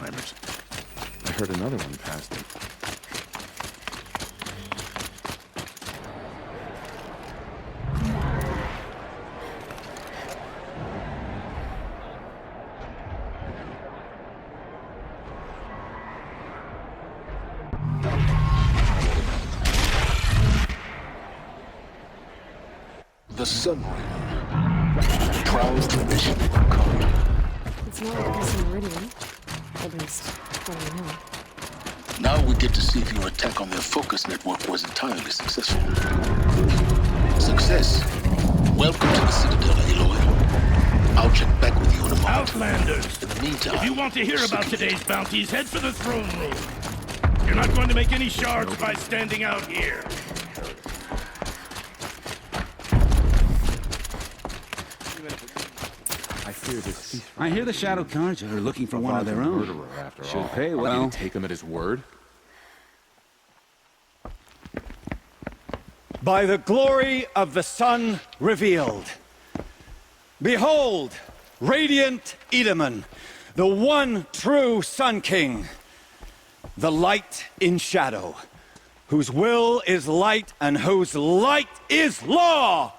old-timers. I heard another one passed it. The Sun Ring prowls the mission code. It's not like this in Meridian. At least, what do you know? Now we get to see if your attack on their focus network was entirely successful. Success. Welcome to the Citadel, Aloy. I'll check back with you in a moment. Outlanders! In the meantime, If you want to hear about today's bounties, head for the throne room. You're not going to make any shards by standing out here. I hear the Shadow Cards are looking for one of their own. Should pay well. Take him at his word. By the glory of the sun revealed. Behold, radiant Edaman, the one true Sun King. The light in shadow, whose will is light and whose light is law!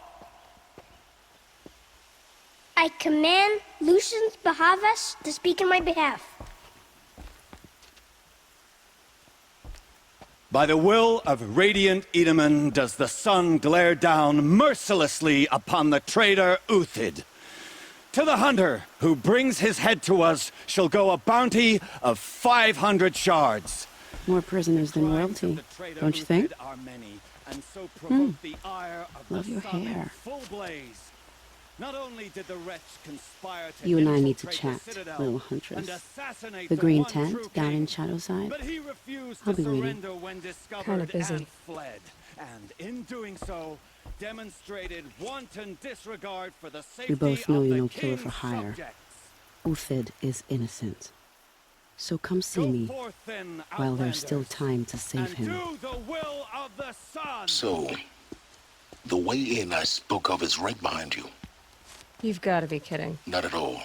I command Lucius Bahavas to speak in my behalf. By the will of radiant Edaman does the sun glare down mercilessly upon the traitor Uthid. To the hunter who brings his head to us shall go a bounty of 500 shards. More prisoners than royalty, don't you think? Love your hair. Not only did the wretch conspire to You and I need to infiltrate chat, the Citadel little huntress. and assassinate The green one tent true down king, in Shadowside. but he refused I'll to be waiting. surrender when discovered Kinda busy. and fled. And in doing so, demonstrated wanton disregard for the safety We both know of you're the no killer for king's hire. subjects. Uthid is innocent. So come see Go me forth then, while there's still Outlanders, time to save and him. do the will of the sun. So, the way in I spoke of is right behind you. You've got to be kidding. Not at all.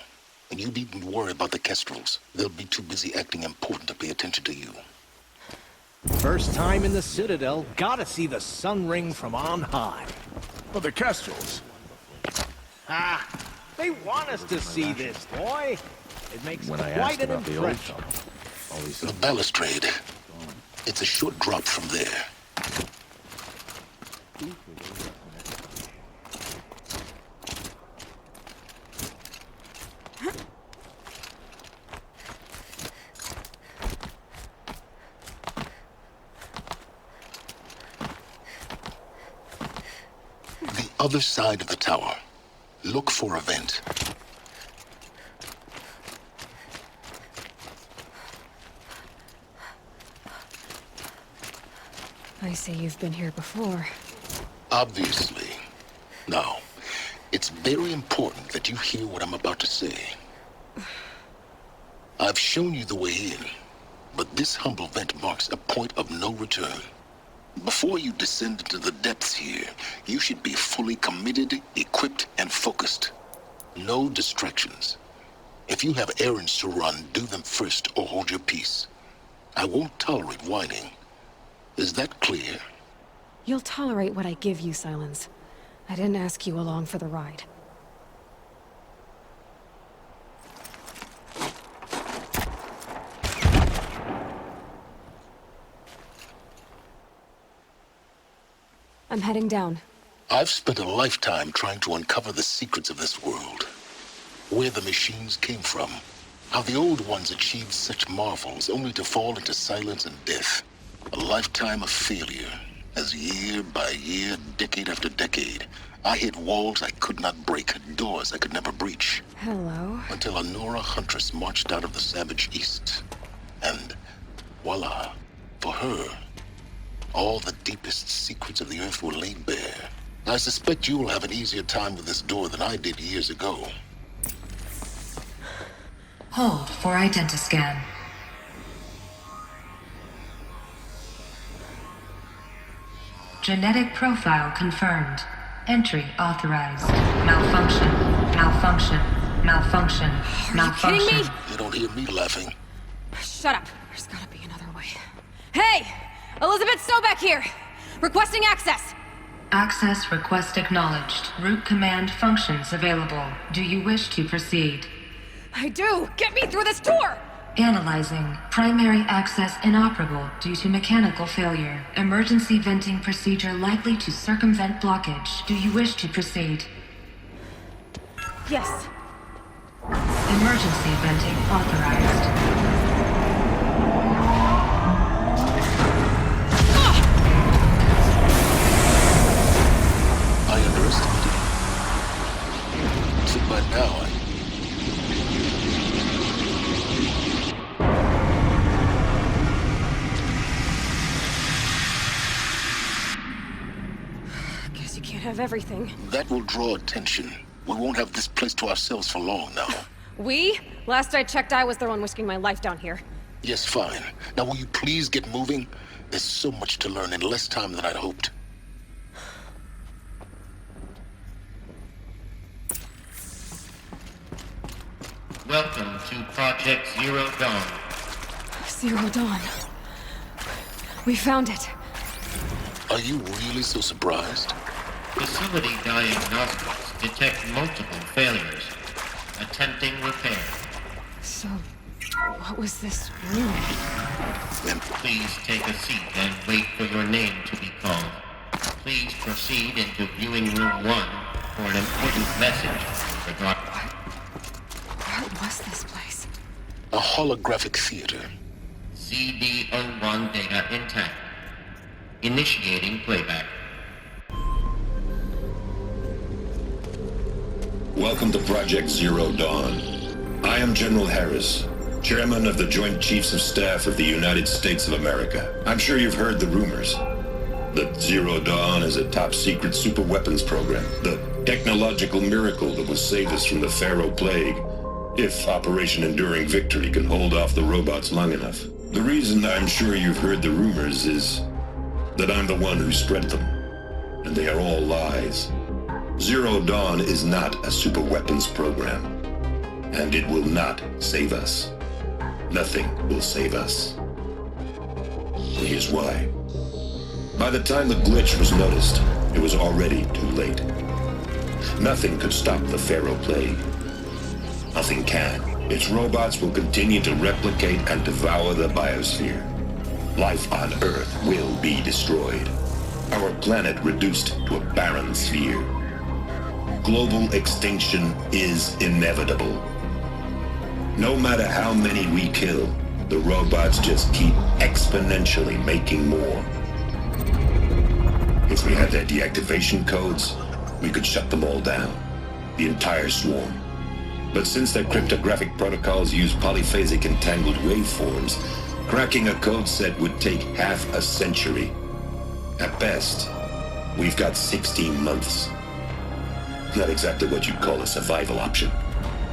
And you needn't worry about the Kestrels. They'll be too busy acting important to pay attention to you. First time in the Citadel, gotta see the Sun Ring from on high. For the Kestrels. Ah, they want us to see this, boy. It makes When I quite asked an about the old impression. fellow, all he The said, balustrade. It's a short drop from there. The other side of the tower. Look for a vent. I see you've been here before. Obviously. Now, it's very important that you hear what I'm about to say. I've shown you the way in, but this humble vent marks a point of no return. Before you descend into the depths here, you should be fully committed, equipped, and focused. No distractions. If you have errands to run, do them first or hold your peace. I won't tolerate whining. Is that clear? You'll tolerate what I give you, Silence. I didn't ask you along for the ride. I'm heading down. I've spent a lifetime trying to uncover the secrets of this world. Where the machines came from. How the old ones achieved such marvels only to fall into silence and death. A lifetime of failure, as year by year, decade after decade, I hit walls I could not break, doors I could never breach. Hello. Until a Nora huntress marched out of the savage east. And voila, for her, all the deepest secrets of the earth were laid bare. I suspect you will have an easier time with this door than I did years ago. Hold for identiscan. Genetic profile confirmed. Entry authorized. Malfunction. Malfunction. Malfunction. Are you kidding me? You don't hear me laughing. Shut up. There's gotta be another way. Hey! Elizabeth Sobeck here! Requesting access! Access request acknowledged. Root command functions available. Do you wish to proceed? I do! Get me through this tour! Analyzing. Primary access inoperable due to mechanical failure. Emergency venting procedure likely to circumvent blockage. Do you wish to proceed? Yes. Emergency venting authorized. I underestimated you. So by now, Guess you can't have everything. that will draw attention. We won't have this place to ourselves for long now. We? Last I checked, I was the one risking my life down here. Yes, fine. Now will you please get moving? There's so much to learn in less time than I'd hoped. Welcome to Project Zero Dawn. Zero Dawn. We found it. Are you really so surprised? Facility diagnostics detect multiple failures. Attempting repair. So, what was this room? Then Please take a seat and wait for your name to be called. Please proceed into viewing room 1 for an important message regarding... What was this place? a holographic theater. CD01 data intact. Initiating playback. Welcome to Project Zero Dawn. I am General Harris, Chairman of the Joint Chiefs of Staff of the United States of America. I'm sure you've heard the rumors that Zero Dawn is a top-secret super-weapons program, the technological miracle that will save us from the Pharaoh Plague, if Operation Enduring Victory can hold off the robots long enough. The reason I'm sure you've heard the rumors is that I'm the one who spread them, and they are all lies. Zero Dawn is not a super-weapons program, and it will not save us. Nothing will save us. Here's why. By the time the glitch was noticed, it was already too late. Nothing could stop the Pharaoh Plague. Nothing can. Its robots will continue to replicate and devour the biosphere. Life on Earth will be destroyed. Our planet reduced to a barren sphere. Global extinction is inevitable. No matter how many we kill, the robots just keep exponentially making more. If we had their deactivation codes, we could shut them all down, the entire swarm. But since their cryptographic protocols use polyphasic entangled waveforms, cracking a code set would take half a century. At best, we've got 16 months. Not exactly what you'd call a survival option.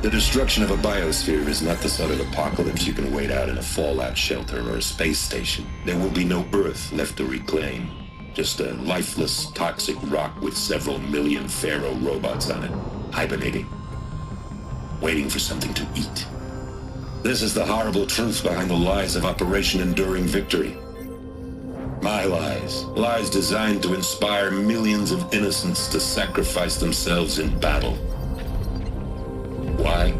The destruction of a biosphere is not the sort of apocalypse you can wait out in a fallout shelter or a space station. There will be no Earth left to reclaim. Just a lifeless, toxic rock with several million Pharaoh robots on it, hibernating, waiting for something to eat. This is the horrible truth behind the lies of Operation Enduring Victory. My lies. Lies designed to inspire millions of innocents to sacrifice themselves in battle. Why?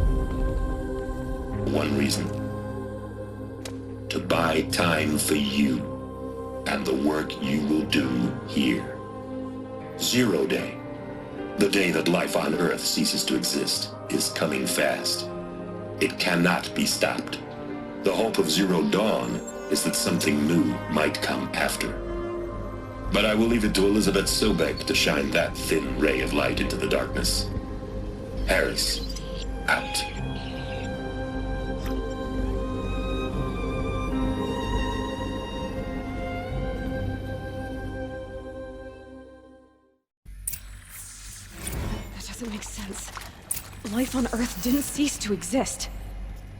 One reason. To buy time for you and the work you will do here. Zero Day, the day that life on Earth ceases to exist, is coming fast. It cannot be stopped. The hope of Zero Dawn is that something new might come after. But I will leave it to Elizabeth Sobeck to shine that thin ray of light into the darkness. Harris, out. That doesn't make sense. Life on Earth didn't cease to exist.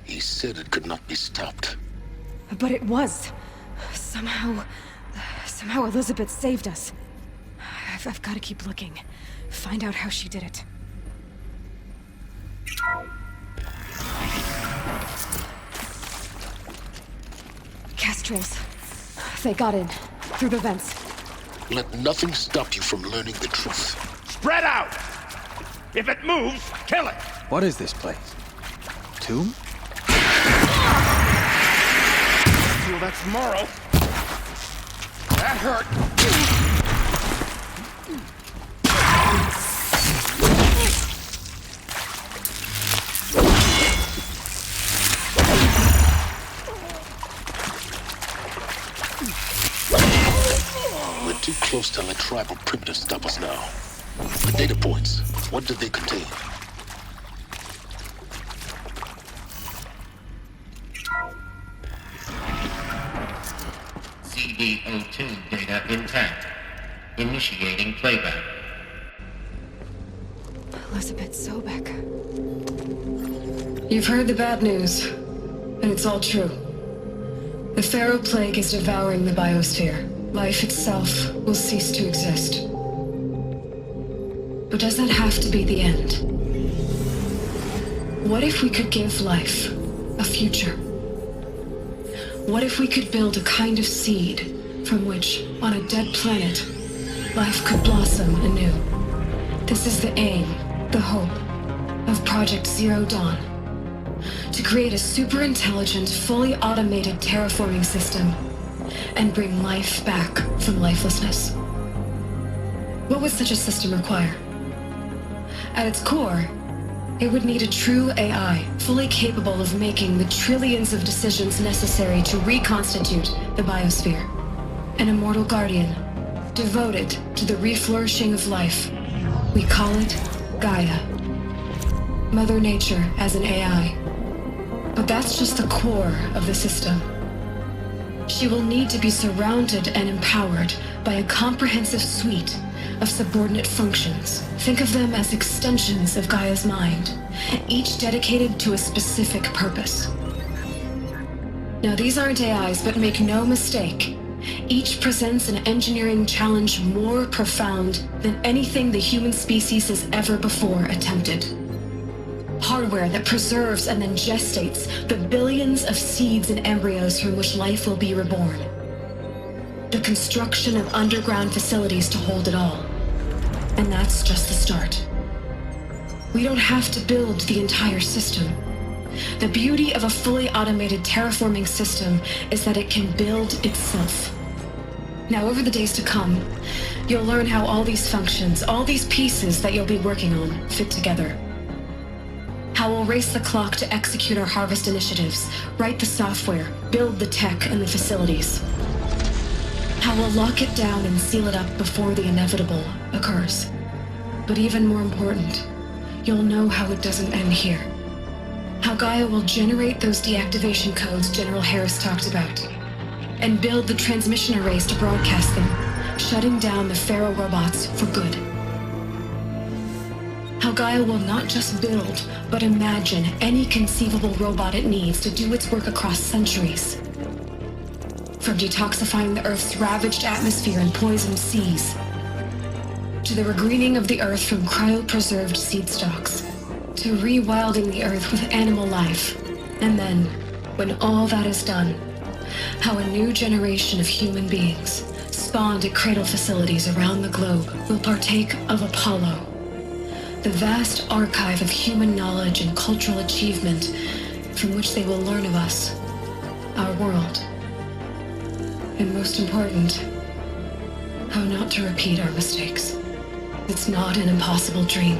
He said it could not be stopped. But it was. Somehow Elizabeth saved us. I've got to keep looking. Find out how she did it. trails. They got in, through the vents. Let nothing stop you from learning the truth. Spread out! If it moves, kill it! What is this place? Tomb? Well, that's tomorrow. That hurt. We're too close to let tribal primitives stop us now. The data points, what did they contain? CD02 data intact. Initiating playback. Elizabeth Sobek. You've heard the bad news, and it's all true. The Pharaoh Plague is devouring the biosphere. Life itself will cease to exist. But does that have to be the end? What if we could give life a future? What if we could build a kind of seed from which, on a dead planet, life could blossom anew? This is the aim, the hope, of Project Zero Dawn. To create a super-intelligent, fully automated terraforming system and bring life back from lifelessness. What would such a system require? At its core, it would need a true AI, fully capable of making the trillions of decisions necessary to reconstitute the biosphere. An immortal guardian, devoted to the reflourishing of life. We call it Gaia. Mother Nature as an AI. But that's just the core of the system. She will need to be surrounded and empowered by a comprehensive suite of subordinate functions. Think of them as extensions of Gaia's mind, each dedicated to a specific purpose. Now, these aren't AIs, but make no mistake, each presents an engineering challenge more profound than anything the human species has ever before attempted. Hardware that preserves and then gestates the billions of seeds and embryos from which life will be reborn. The construction of underground facilities to hold it all. And that's just the start. We don't have to build the entire system. The beauty of a fully automated terraforming system is that it can build itself. Now, over the days to come, you'll learn how all these functions, all these pieces that you'll be working on, fit together. How we'll race the clock to execute our harvest initiatives, write the software, build the tech and the facilities. How we'll lock it down and seal it up before the inevitable occurs. But even more important, you'll know how it doesn't end here. How Gaia will generate those deactivation codes General Harris talked about, and build the transmission arrays to broadcast them, shutting down the Pharaoh robots for good. How Gaia will not just build, but imagine any conceivable robot it needs to do its work across centuries. From detoxifying the Earth's ravaged atmosphere and poisoned seas, to the regreening of the Earth from cryopreserved seed stalks, to rewilding the Earth with animal life. And then, when all that is done, how a new generation of human beings, spawned at cradle facilities around the globe, will partake of Apollo, the vast archive of human knowledge and cultural achievement from which they will learn of us, our world. And most important, how not to repeat our mistakes. It's not an impossible dream.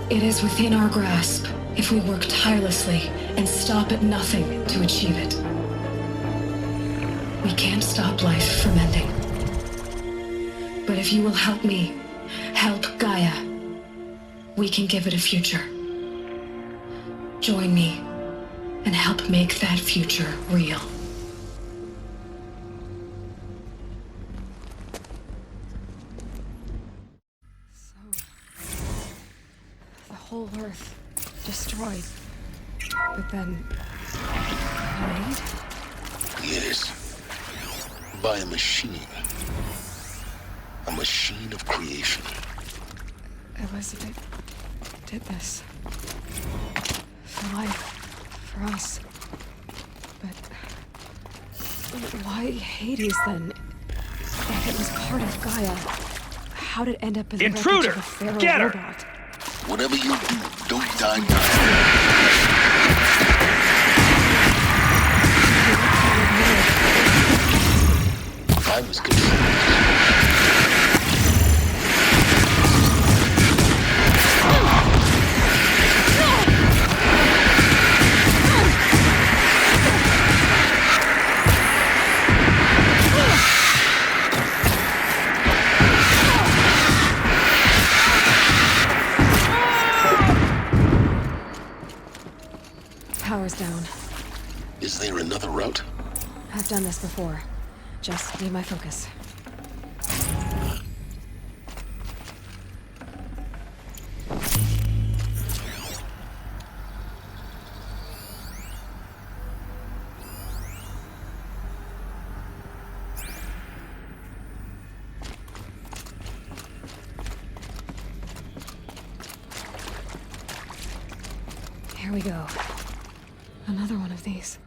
It is within our grasp if we work tirelessly and stop at nothing to achieve it. We can't stop life from ending. But if you will help me, help Gaia, we can give it a future. Join me and help make that future real. The whole Earth destroyed. But then made? Yes. By a machine. A machine of creation. Elizabeth did this. For life. For us. Why Hades, then? If it was part of Gaia, how'd it end up as Intruder! a Pharaoh Get her! robot? Whatever you do, don't die now. I was confused. Power's down. Is there another route? I've done this before. Just need my focus. Here we go. Another one of these.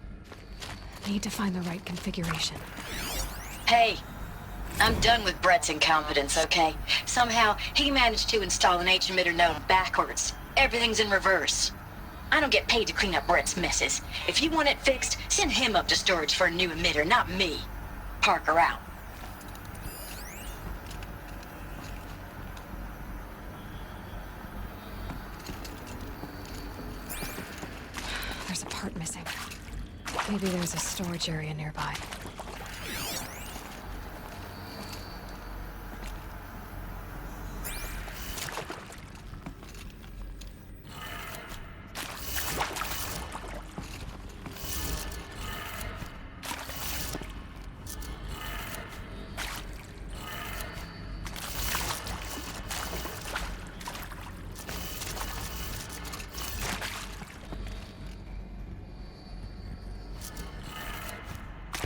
Need to find the right configuration. Hey, I'm done with Brett's incompetence, okay? Somehow, he managed to install an H-emitter node backwards. Everything's in reverse. I don't get paid to clean up Brett's messes. If you want it fixed, send him up to storage for a new emitter, not me. Parker out. There's a part missing. Maybe there's a storage area nearby.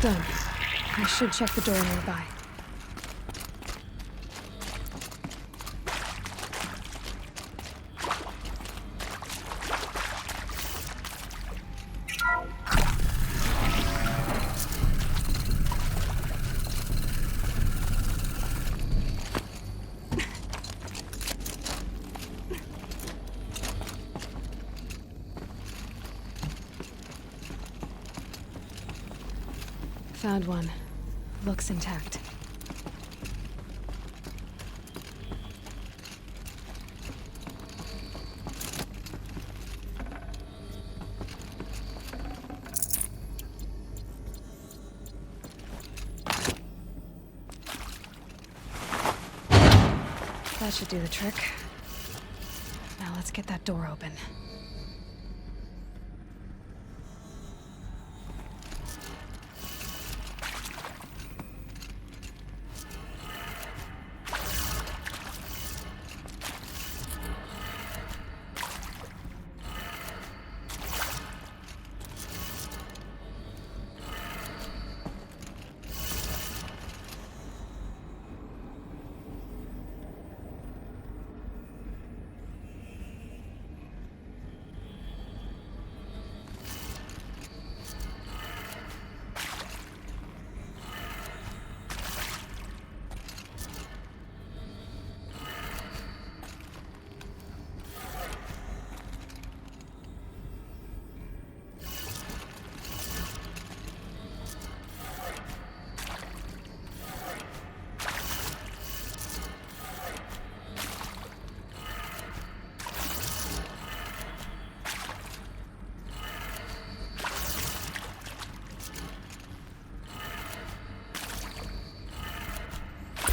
Done. I should check the door nearby. Found one. Looks intact. That should do the trick. Now let's get that door open.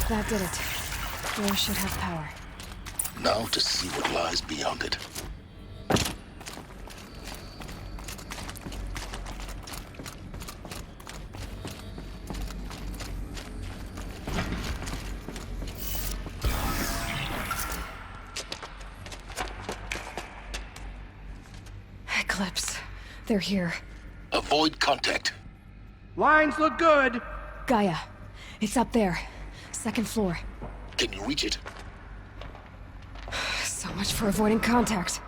That did it. Door should have power. Now to see what lies beyond it. Eclipse. They're here. Avoid contact. Lines look good. Gaia. It's up there. Second floor. Can you reach it? So much for avoiding contact.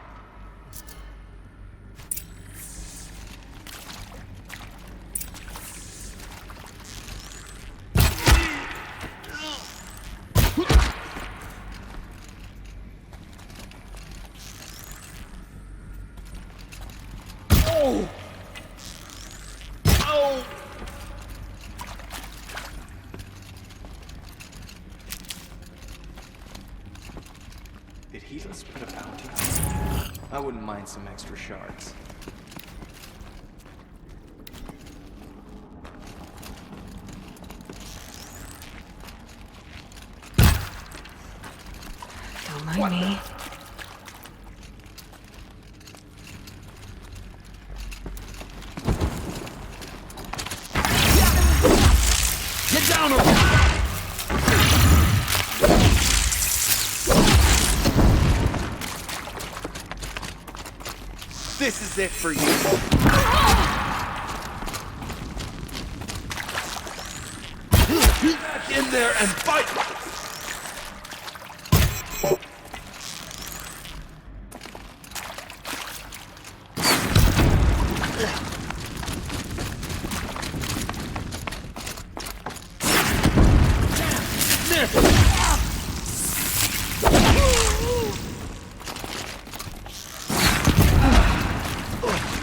he's a spread of bounty. I wouldn't mind some extra shards. Don't mind me. Get down or... This is it for you. Get back in there and fight!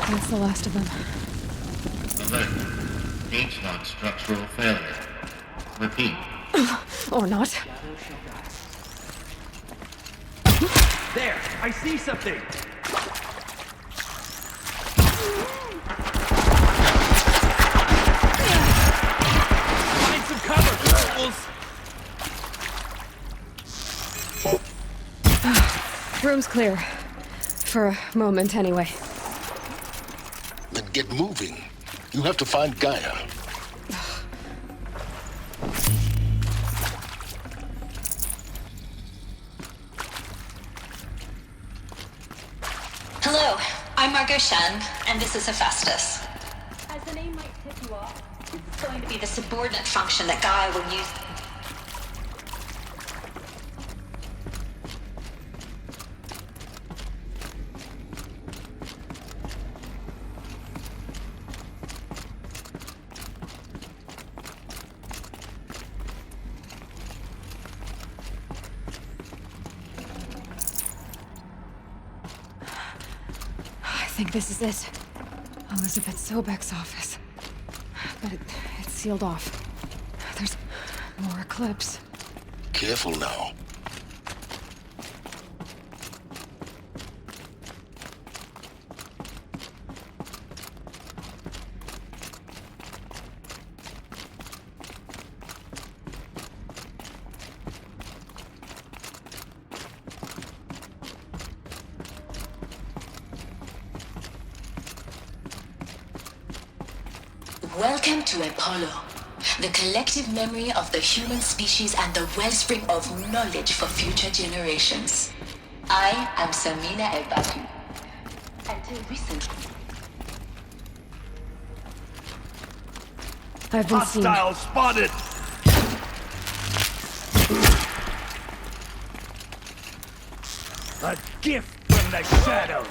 That's the last of them. Alert. H-lock structural failure. Repeat. Or not. There! I see something! Find some cover, fools! Room's clear. For a moment, anyway. Then get moving. You have to find Gaia. Hello, I'm Margot Shen, and this is Hephaestus. As the name might tip you off. It's going to be the subordinate function that Gaia will use. I think this is it. Elizabeth Sobek's office. But it's sealed off. There's more Eclipse. Careful now. Welcome to Apollo, the collective memory of the human species and the wellspring of knowledge for future generations. I am Samina El-Baku. Until recently, I've been seen. Hostile spotted! A gift from the shadow!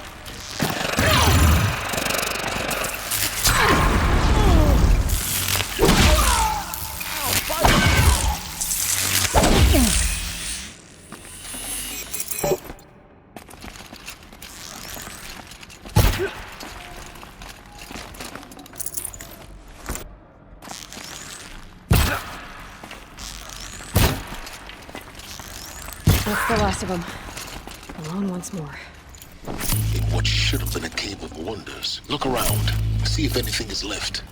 That's the last of them. Alone once more. In what should have been a cave of wonders. Look around. See if anything is left.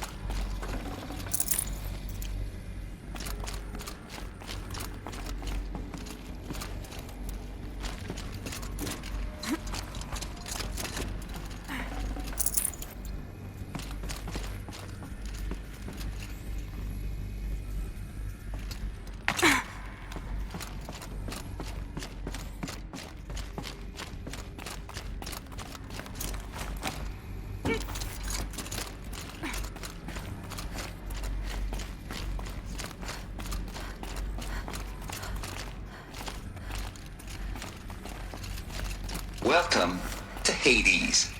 Welcome to Hades,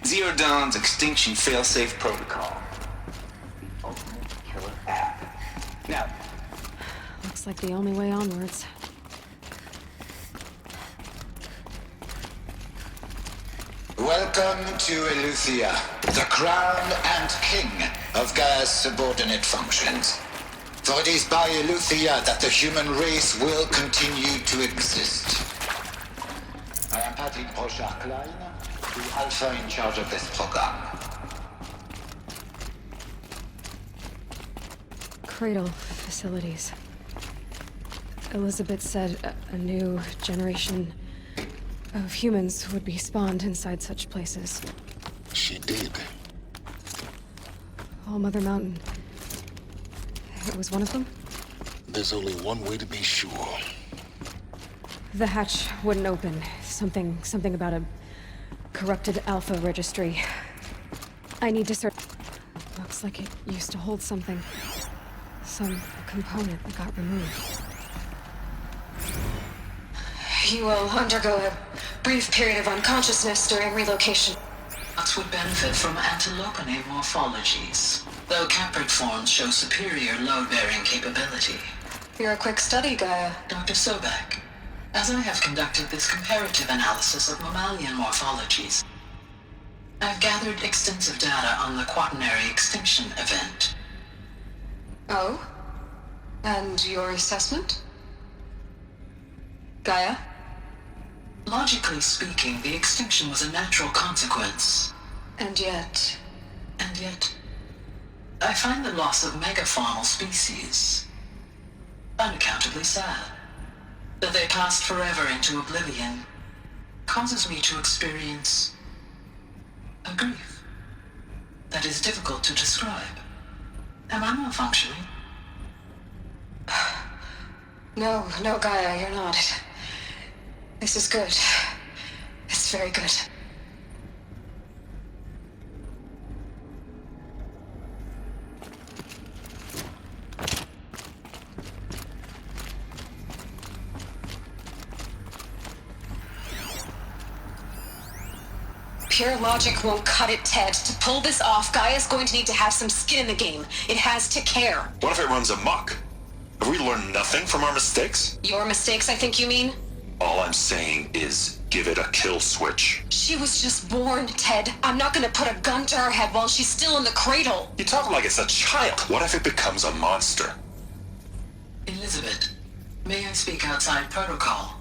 Zero Dawn's extinction failsafe protocol. The ultimate killer app. Now, Looks like the only way onwards. welcome to Eleuthia, the crown and king of Gaia's subordinate functions. For it is by Eleuthia that the human race will continue to exist. Captain Rochard Klein, the Alpha in charge of this program. Cradle facilities. Elizabeth said a new generation of humans would be spawned inside such places. She did. All Mother Mountain. It was one of them? There's only one way to be sure. The hatch wouldn't open. Something about a corrupted Alpha registry. I need to search. Looks like it used to hold something. Some component that got removed. You will undergo a brief period of unconsciousness during relocation. Mox would benefit from antilopine morphologies, though caprid forms show superior load-bearing capability. You're a quick study, Gaia. Dr. Sobek, as I have conducted this comparative analysis of mammalian morphologies, I've gathered extensive data on the quaternary extinction event. Oh? And your assessment? Gaia? Logically speaking, the extinction was a natural consequence. And yet, I find the loss of megafaunal species unaccountably sad. That they passed forever into oblivion causes me to experience a grief that is difficult to describe. Am I malfunctioning? No, Gaia, you're not. This is good. It's very good. Pure logic won't cut it, Ted. To pull this off, Gaia's going to need to have some skin in the game. It has to care. What if it runs amok? Have we learned nothing from our mistakes? Your mistakes, I think you mean? All I'm saying is, give it a kill switch. She was just born, Ted. I'm not gonna put a gun to her head while she's still in the cradle. You talk like it's a child. What if it becomes a monster? Elizabeth, may I speak outside protocol?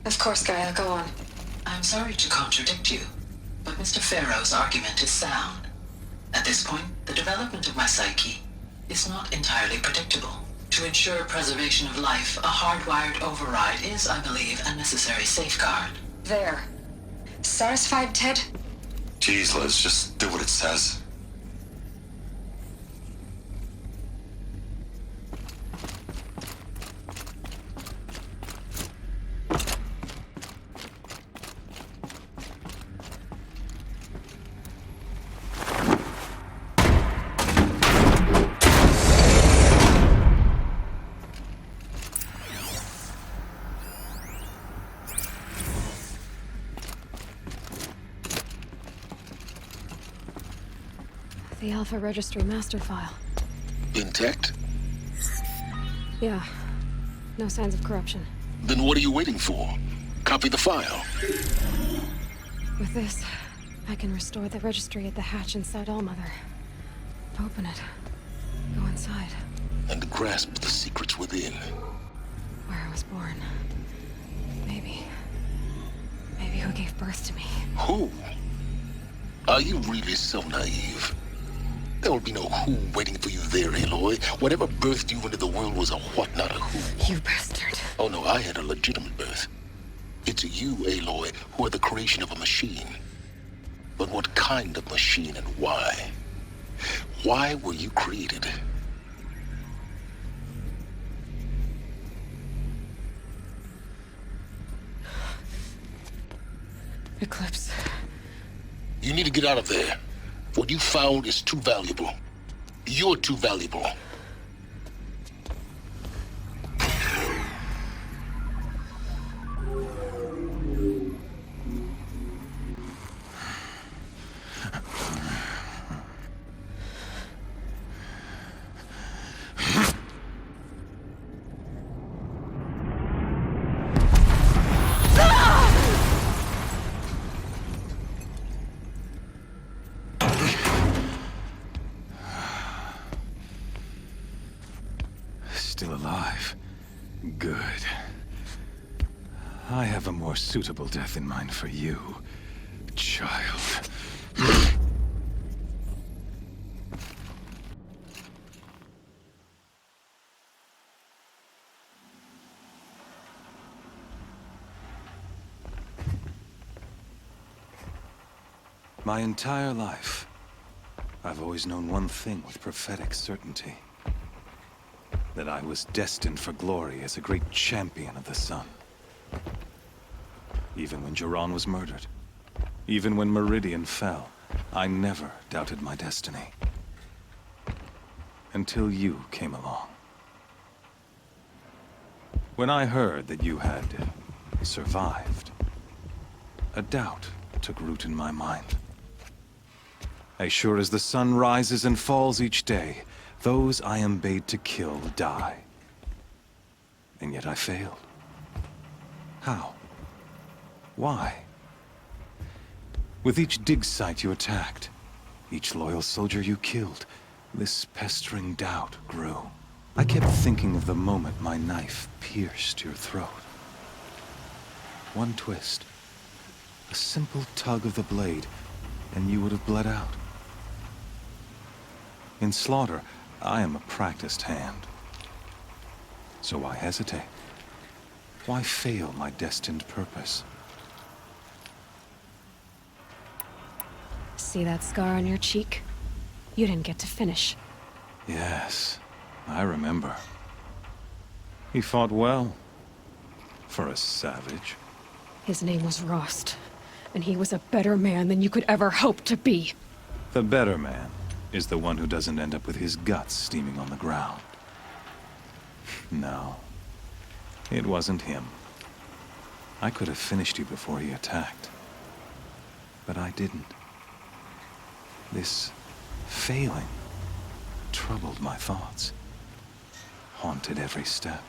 Of course, Gaia, go on. I'm sorry to contradict you, but Mr. Farrow's argument is sound. At this point, the development of my psyche is not entirely predictable. To ensure preservation of life, a hardwired override is, I believe, a necessary safeguard. There. Satisfied, Ted? Jeez, Liz, just do what it says. The Alpha Registry master file. Intact? Yeah. No signs of corruption. Then what are you waiting for? Copy the file. With this, I can restore the registry at the hatch inside Allmother. Open it. Go inside. And grasp the secrets within. Where I was born. Maybe who gave birth to me. Who? Are you really so naive? There will be no who waiting for you there, Aloy. Whatever birthed you into the world was a what, not a who. You bastard. Oh no, I had a legitimate birth. It's you, Aloy, who are the creation of a machine. But what kind of machine and why? Why were you created? Eclipse. You need to get out of there. What you found is too valuable. You're too valuable. Still alive. Good. I have a more suitable death in mind for you, child. My entire life, I've always known one thing with prophetic certainty. That I was destined for glory as a great champion of the sun. Even when Jiran was murdered, even when Meridian fell, I never doubted my destiny. Until you came along. When I heard that you had survived, a doubt took root in my mind. As sure as the sun rises and falls each day, those I am bade to kill die. And yet I failed. How? Why? With each dig site you attacked, each loyal soldier you killed, this pestering doubt grew. I kept thinking of the moment my knife pierced your throat. One twist, a simple tug of the blade, and you would have bled out. In slaughter, I am a practiced hand. So why hesitate? Why fail my destined purpose? See that scar on your cheek? You didn't get to finish. Yes, I remember. He fought well. For a savage. His name was Rost, and he was a better man than you could ever hope to be. The better man is the one who doesn't end up with his guts steaming on the ground. No, it wasn't him. I could have finished you before he attacked. But I didn't. This failing troubled my thoughts, haunted every step.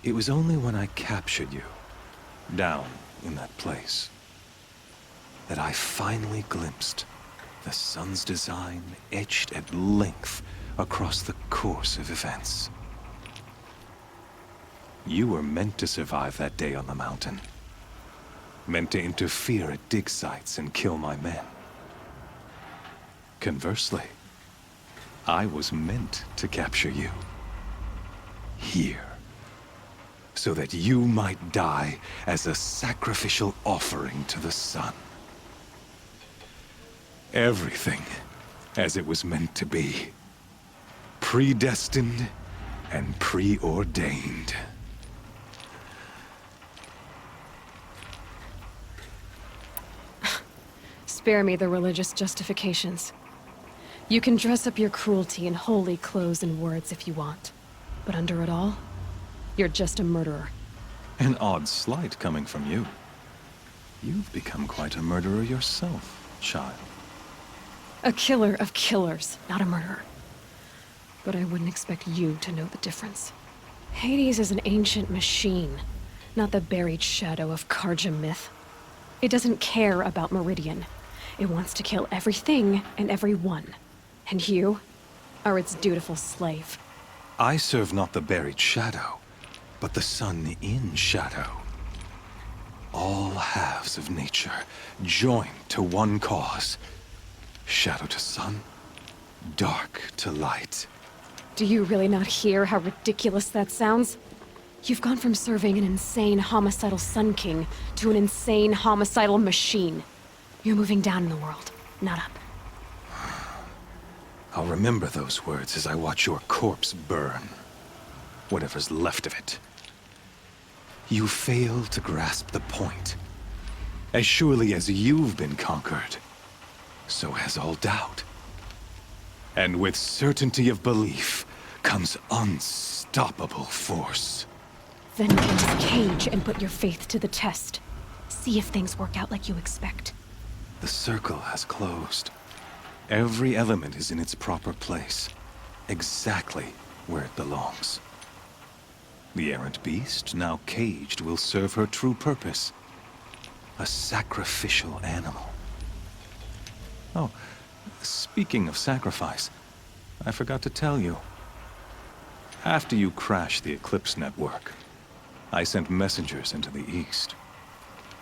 It was only when I captured you, down in that place, that I finally glimpsed the sun's design etched at length across the course of events. You were meant to survive that day on the mountain. Meant to interfere at dig sites and kill my men. Conversely, I was meant to capture you. Here. So that you might die as a sacrificial offering to the sun. Everything as it was meant to be. Predestined and preordained. Spare me the religious justifications. You can dress up your cruelty in holy clothes and words if you want. But under it all, you're just a murderer. An odd slight coming from you. You've become quite a murderer yourself, child. A killer of killers, not a murderer. But I wouldn't expect you to know the difference. Hades is an ancient machine, not the buried shadow of Karja myth. It doesn't care about Meridian. It wants to kill everything and everyone. And you are its dutiful slave. I serve not the buried shadow, but the sun in shadow. All halves of nature joined to one cause. Shadow to sun, dark to light. Do you really not hear how ridiculous that sounds? You've gone from serving an insane homicidal Sun King to an insane homicidal machine. You're moving down in the world, not up. I'll remember those words as I watch your corpse burn. Whatever's left of it. You fail to grasp the point. As surely as you've been conquered, so has all doubt. And with certainty of belief comes unstoppable force. Then get this cage and put your faith to the test. See if things work out like you expect. The circle has closed. Every element is in its proper place, exactly where it belongs. The errant beast, now caged, will serve her true purpose. A sacrificial animal. Oh, speaking of sacrifice, I forgot to tell you. After you crashed the Eclipse network, I sent messengers into the east.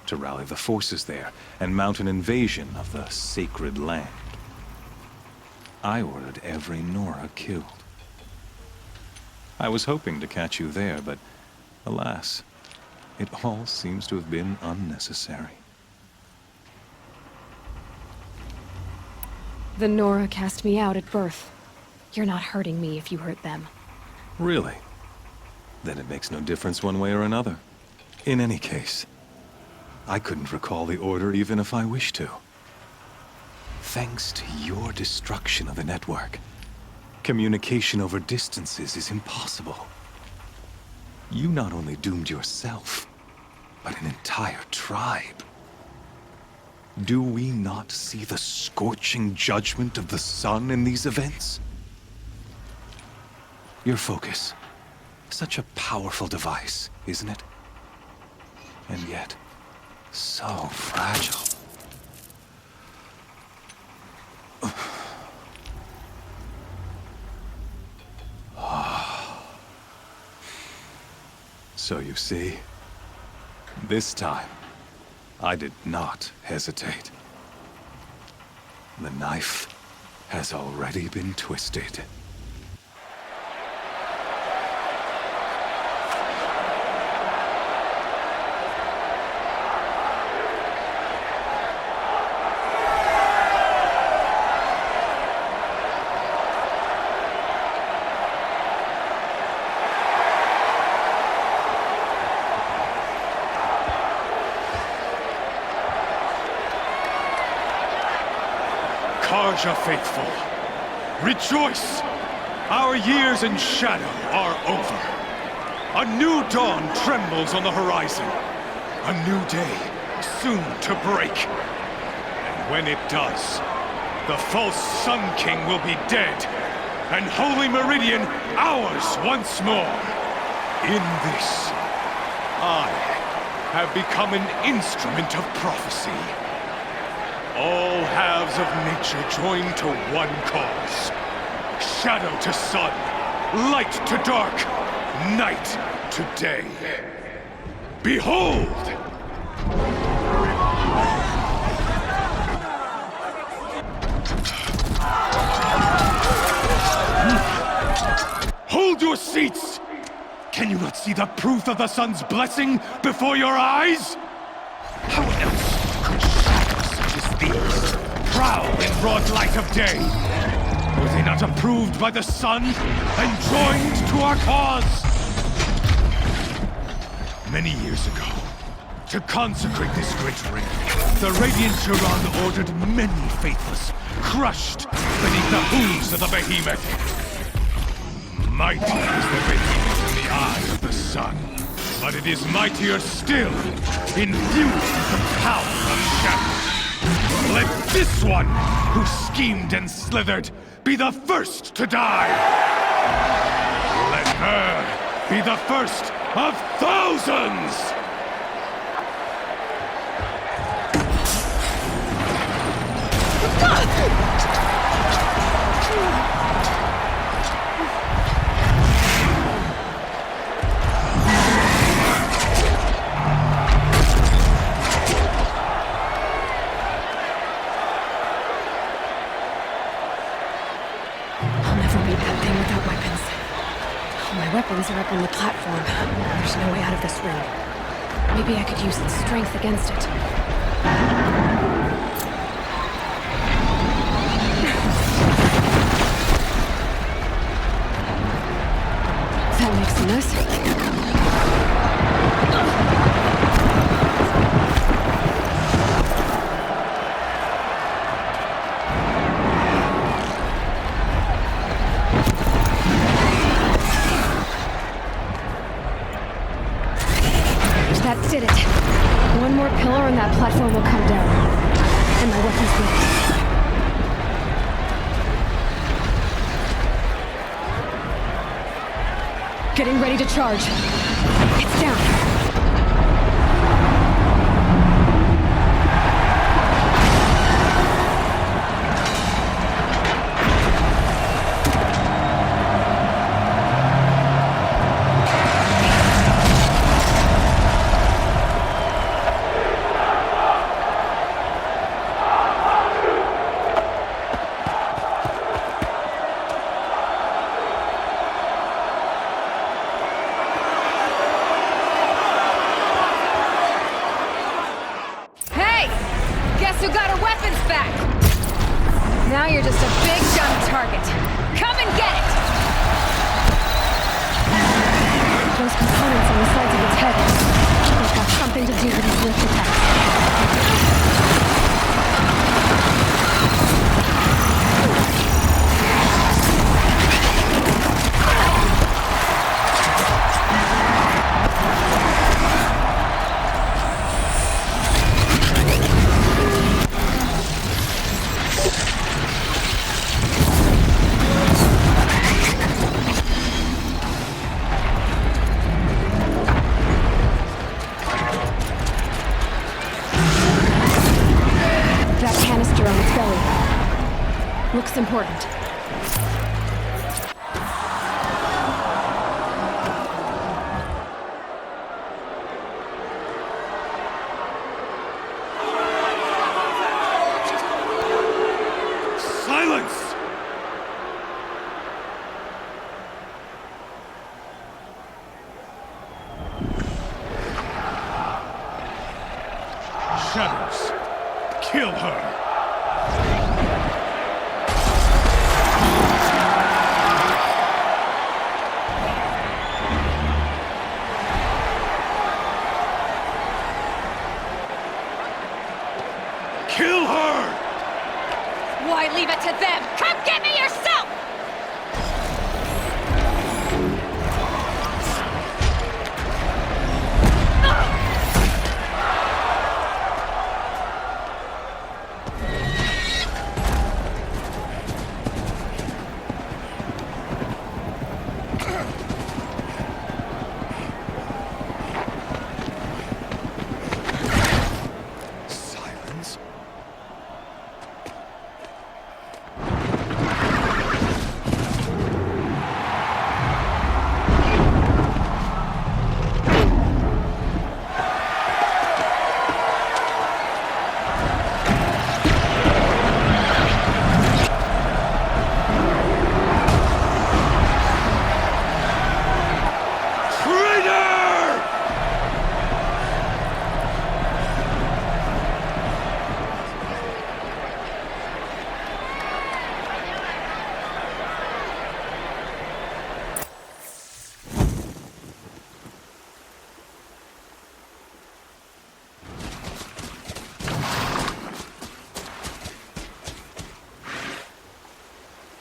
to rally the forces there and mount an invasion of the sacred land. I ordered every Nora killed. I was hoping to catch you there, but alas, it all seems to have been unnecessary. The Nora cast me out at birth. You're not hurting me if you hurt them. Really? Then it makes no difference one way or another. In any case, I couldn't recall the order even if I wished to. Thanks to your destruction of the network, communication over distances is impossible. You not only doomed yourself, but an entire tribe. Do we not see the scorching judgment of the sun in these events? Your focus. Such a powerful device, isn't it? And yet, so fragile. So you see, this time, I did not hesitate. The knife has already been twisted. Karja faithful, rejoice! Our years in shadow are over. A new dawn trembles on the horizon. A new day soon to break. And when it does, the false Sun King will be dead, and Holy Meridian ours once more. In this, I have become an instrument of prophecy. All halves of nature join to one cause. Shadow to sun, light to dark, night to day. Behold! Hold your seats! Can you not see the proof of the sun's blessing before your eyes? How else could shadows such as these prowl in broad light of day? Were they not approved by the sun and joined to our cause? Many years ago, to consecrate this great ring, the Radiant Chiron ordered many faithless, crushed beneath the hooves of the behemoth. Mighty is the behemoth in the eye of the sun, but it is mightier still, infused with the power of shadow. Let this one, who schemed and slithered, be the first to die! Let her be the first of thousands! Weapons are up on the platform. There's no way out of this ring. Maybe I could use its strength against it. That makes no sense. That did it. One more pillar and that platform will come down. And my weapons will. Getting ready to charge. It's down. you got her weapons back! Now you're just a big dumb target. Come and get it! Those components on the sides of its head, they've got something to do with its lift attacks. Looks important. Silence! Shadows, kill her! Kill her! Why leave it to them? Come get me yourself!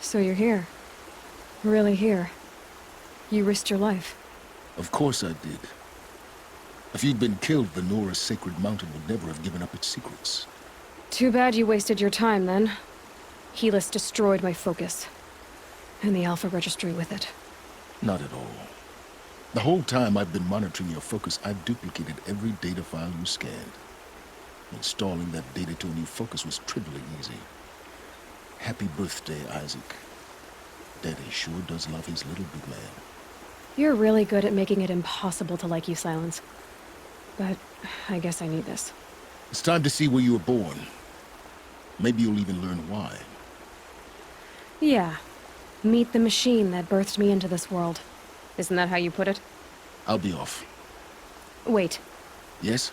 So you're here. Really here. You risked your life. Of course I did. If you'd been killed, the Nora's sacred mountain would never have given up its secrets. Too bad you wasted your time, then. Helis destroyed my focus. And the Alpha Registry with it. Not at all. The whole time I've been monitoring your focus, I've duplicated every data file you scanned. Installing that data to a new focus was trivially easy. Happy birthday, Isaac. Daddy sure does love his little big man. You're really good at making it impossible to like you, Silence. But I guess I need this. It's time to see where you were born. Maybe you'll even learn why. Yeah. Meet the machine that birthed me into this world. Isn't that how you put it? I'll be off. Wait. Yes?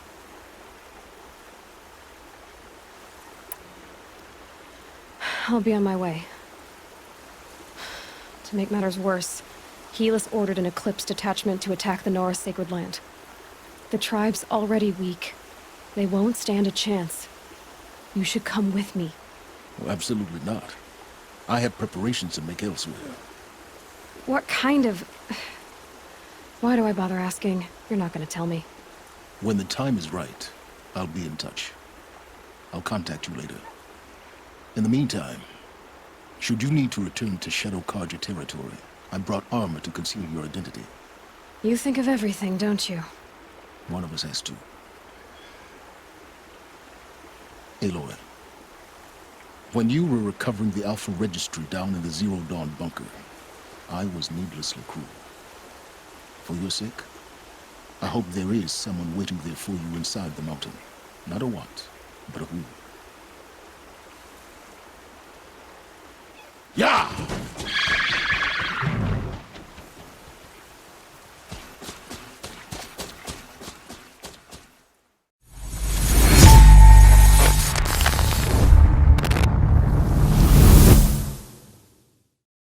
I'll be on my way. To make matters worse, Helis ordered an Eclipse detachment to attack the Nora Sacred Land. The tribe's already weak. They won't stand a chance. You should come with me. Well, absolutely not. I have preparations to make elsewhere. What kind of... Why do I bother asking? You're not gonna tell me. When the time is right, I'll be in touch. I'll contact you later. In the meantime, should you need to return to Shadow Karja territory, I brought armor to conceal your identity. You think of everything, don't you? One of us has to. Aloy, when you were recovering the Alpha Registry down in the Zero Dawn bunker, I was needlessly cruel. For your sake, I hope there is someone waiting there for you inside the mountain. Not a what, but a who.